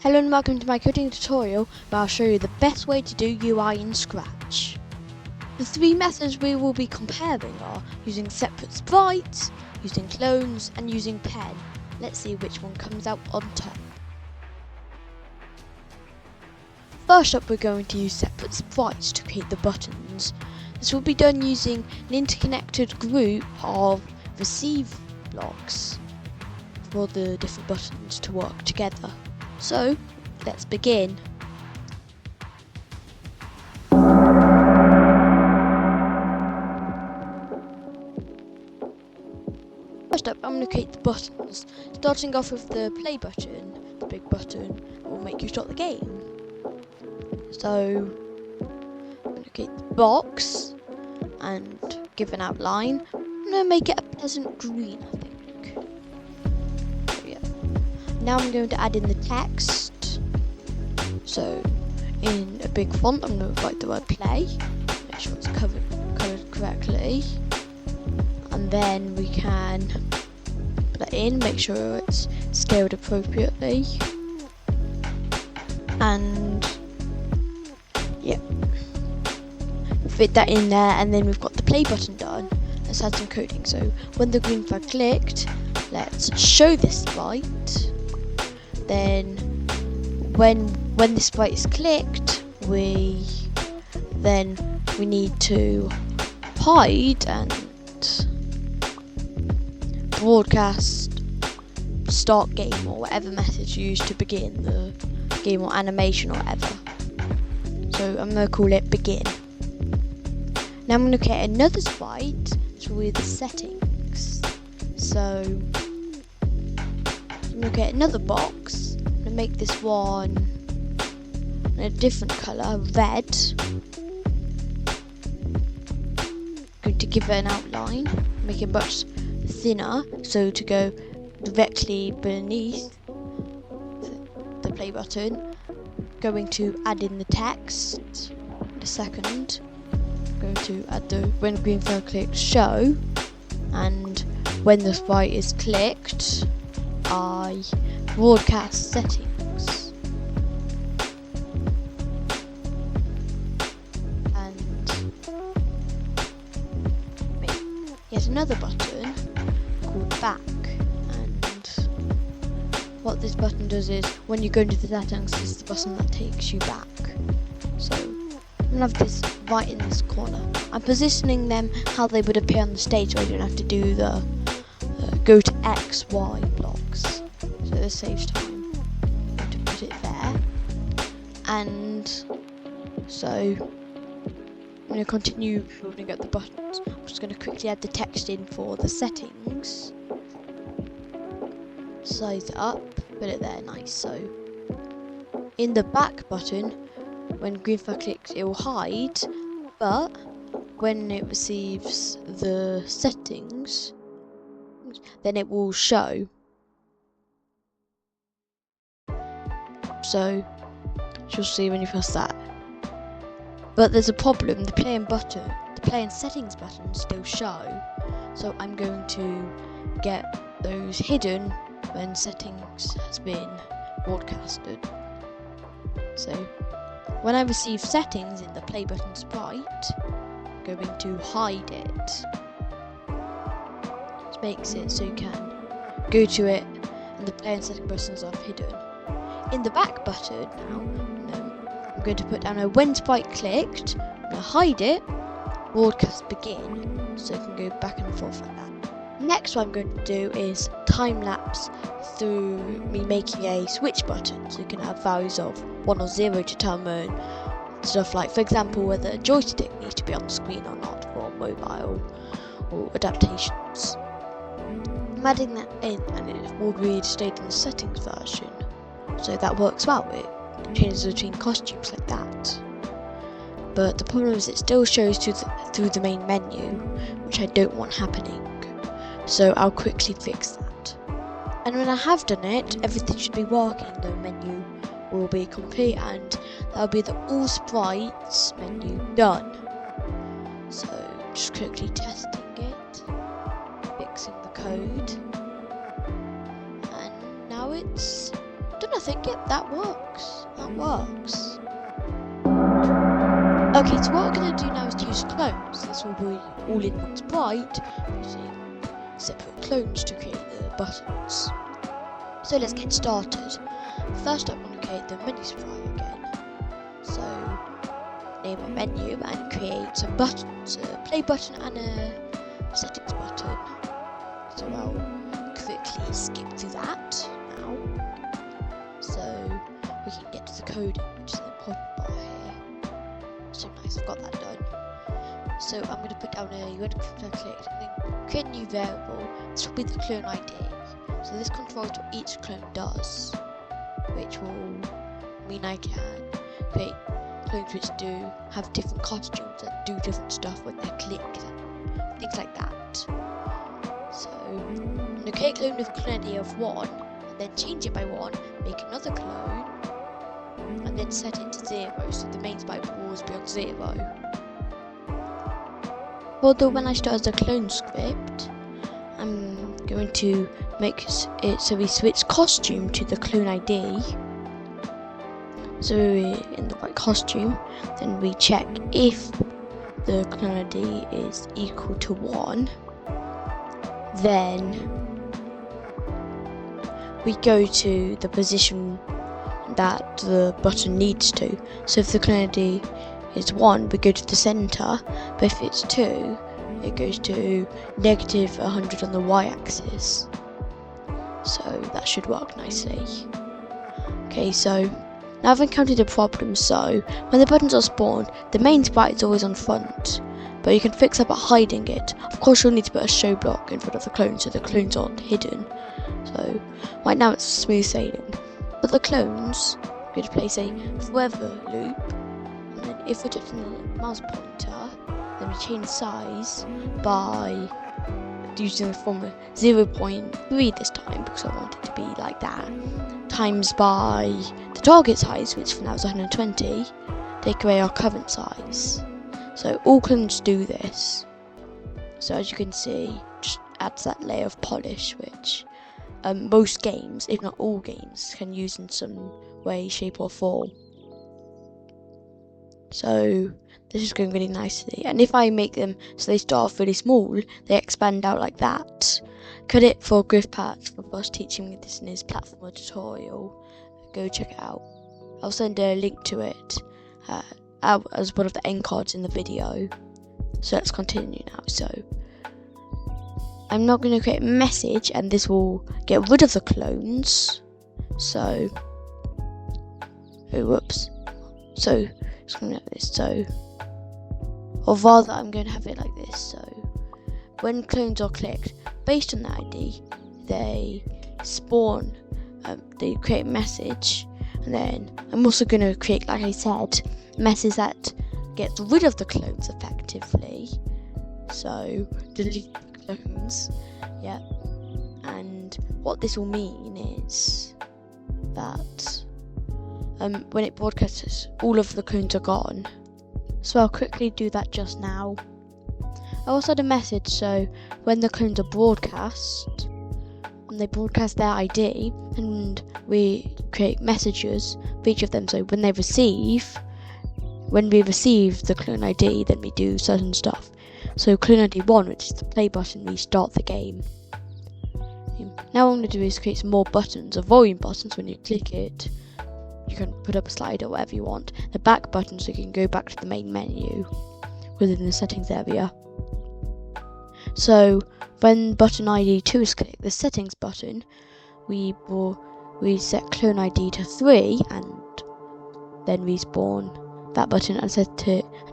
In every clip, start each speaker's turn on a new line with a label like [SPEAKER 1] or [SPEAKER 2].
[SPEAKER 1] Hello and welcome to my coding tutorial where I'll show you the best way to do UI in Scratch. The three methods we will be comparing are using separate sprites, using clones and using pen. Let's see which one comes out on top. First up, we're going to use separate sprites to create the buttons. This will be done using an interconnected group of receive blocks for the different buttons to work together. So, let's begin. First up, I'm going to create the buttons. Starting off with the play button, the big button, will make you start the game. So, I'm going to create the box and give an outline. I'm going to make it a pleasant green, I think. Now I'm going to add in the text. So in a big font, I'm going to write the word play. Make sure it's coloured correctly. And then we can put that in, make sure it's scaled appropriately. And yeah, fit that in there, and then we've got the play button done. Let's add some coding. So when the green flag clicked, let's show this sprite. Then when the sprite is clicked, we need to hide and broadcast start game or whatever method you use to begin the game, or animation or whatever. So I'm going to call it begin. Now I'm going to create another sprite with the settings. So I'm going to create another box. I'm going to make this one in a different colour, red. I'm going to give it an outline, make it much thinner, so to go directly beneath the play button. Going to add in the text in a second. Going to add the when green flag clicks show, and when the sprite is clicked, I broadcast settings, and make yet another button called back. And what this button does is, when you go into the settings, this is the button that takes you back. So I'm gonna have this right in this corner. I'm positioning them how they would appear on the stage, so I don't have to do the go to X, Y blocks. So this saves time. I'm going to put it there. And so I'm going to continue building up the buttons. I'm just going to quickly add the text in for the settings. Size it up, put it there, nice. So in the back button, when green flag clicks, it will hide, but when it receives the settings, then it will show. So you'll see when you press that. But there's a problem. The play and settings buttons still show. So I'm going to get those hidden when settings has been broadcasted. So when I receive settings in the play button sprite, I'm going to hide it. This makes it so you can go to it and the play and setting buttons are hidden. In the back button now, I'm going to put down a when sprite clicked, I'm going to hide it, broadcast begin, so it can go back and forth like that. Next, what I'm going to do is time lapse through me making a switch button, so you can have values of 1 or 0 to determine stuff like, for example, whether a joystick needs to be on the screen or not for mobile or adaptations. I'm adding that in, and it already stayed in the settings version, so that works well. It changes between costumes like that. But the problem is it still shows through the main menu, which I don't want happening. So I'll quickly fix that. And when I have done it, everything should be working. The menu will be complete, and that'll be the all sprites menu done. So just quickly testing it, fixing the code, and now it's don't know, I think that works. That works. Okay, so what we're going to do now is to use clones. This will be all in one sprite, using separate clones to create the buttons. So let's get started. First up, I'm going to create the menu sprite again. So name a menu and create some buttons, a play button and a settings button. So I'll quickly skip through that now. So we can get to the coding, which is the important part here. So nice, I've got that done. So I'm going to put down a red click and then create a new variable. This will be the clone ID. So this controls what each clone does, which will mean I can create clones which do have different costumes and do different stuff when they're clicked and things like that. So I'm going to create a clone with clone ID of 1 and then change it by 1, make another clone and then set it to 0 so the main sprite will always be on 0. Although when I start as a clone script, I'm going to make it so we switch costume to the clone ID. So we're in the right costume, then we check if the clone ID is equal to 1, then we go to the position that the button needs to. So if the clone ID is 1, we go to the center, but if it's 2, it goes to negative 100 on the y-axis. So that should work nicely. Okay, so now I've encountered a problem. So when the buttons are spawned, the main sprite is always on front, but you can fix that by hiding it. Of course, you'll need to put a show block in front of the clone so the clones aren't hidden. So right now it's smooth sailing, but the clones, we're going to place a forever loop, and then if we're touching the mouse pointer, then we change size by using the formula 0.3 this time because I want it to be like that, times by the target size, which for now is 120, take away our current size. So all clones do this. So as you can see, just adds that layer of polish which most games, if not all games, can use in some way, shape or form. So this is going really nicely, and if I make them so they start off really small, they expand out like that. Credit for GriffPats for us teaching me this in his platformer tutorial. Go check it out. I'll send a link to it out as one of the end cards in the video. So let's continue now. So I'm not going to create a message, and this will get rid of the clones. So whoops. So it's going to have this. So, or rather, I'm going to have it like this. So when clones are clicked, based on the ID, they spawn. They create a message, and then I'm also going to create, like I said, a message that gets rid of the clones effectively. So delete the clones, yeah. And what this will mean is that when it broadcasts, all of the clones are gone. So I'll quickly do that just now. I also had a message, so when the clones are broadcast, and they broadcast their ID, and we create messages for each of them. So when we receive the clone ID, then we do certain stuff. So clone ID 1, which is the play button, we start the game. Now what I'm going to do is create some more buttons, a volume buttons. When you click it, you can put up a slide or whatever you want. The back button, so you can go back to the main menu within the settings area. So when button ID 2 is clicked, the settings button, we set clone ID to 3, and then we spawn that button and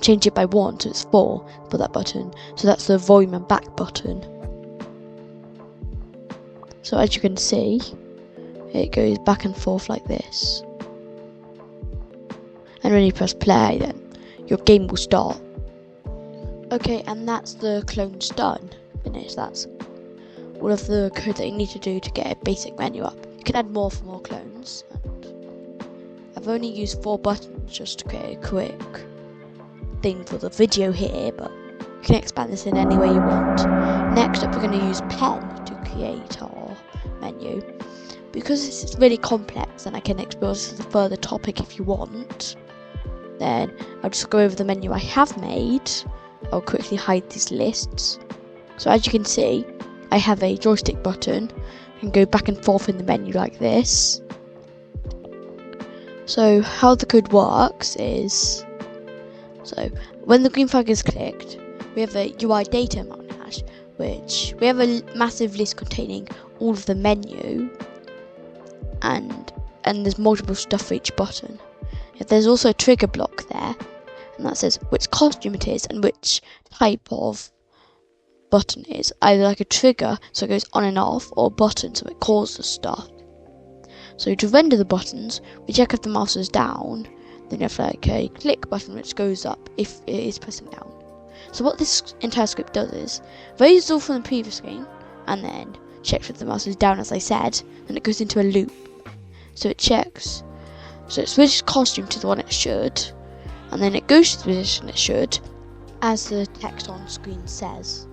[SPEAKER 1] change it by 1, so it's 4 for that button. So that's the volume and back button. So as you can see, it goes back and forth like this. And when you press play, then your game will start. Okay, and that's the clones done. Finished. That's all of the code that you need to do to get a basic menu up. You can add more for more clones. And I've only used 4 buttons just to create a quick thing for the video here, but you can expand this in any way you want. Next up, we're going to use pen to create our menu. because this is really complex and I can explore this as a further topic if you want, then I'll just go over the menu I have made. I'll quickly hide these lists. So as you can see, I have a joystick button. I can go back and forth in the menu like this. So how the code works is, so when the green flag is clicked, we have a UI data amount hash, which we have a massive list containing all of the menu, and there's multiple stuff for each button. There's also a trigger block there, and that says which costume it is and which type of button it is. Either like a trigger, so it goes on and off, or a button, so it calls the stuff. So to render the buttons, we check if the mouse is down, then you have like a click button which goes up if it is pressing down. So what this entire script does is, raises all from the previous screen, and then checks if the mouse is down as I said, and it goes into a loop. So it checks, so it switches costume to the one it should, and then it goes to the position it should, as the text on screen says.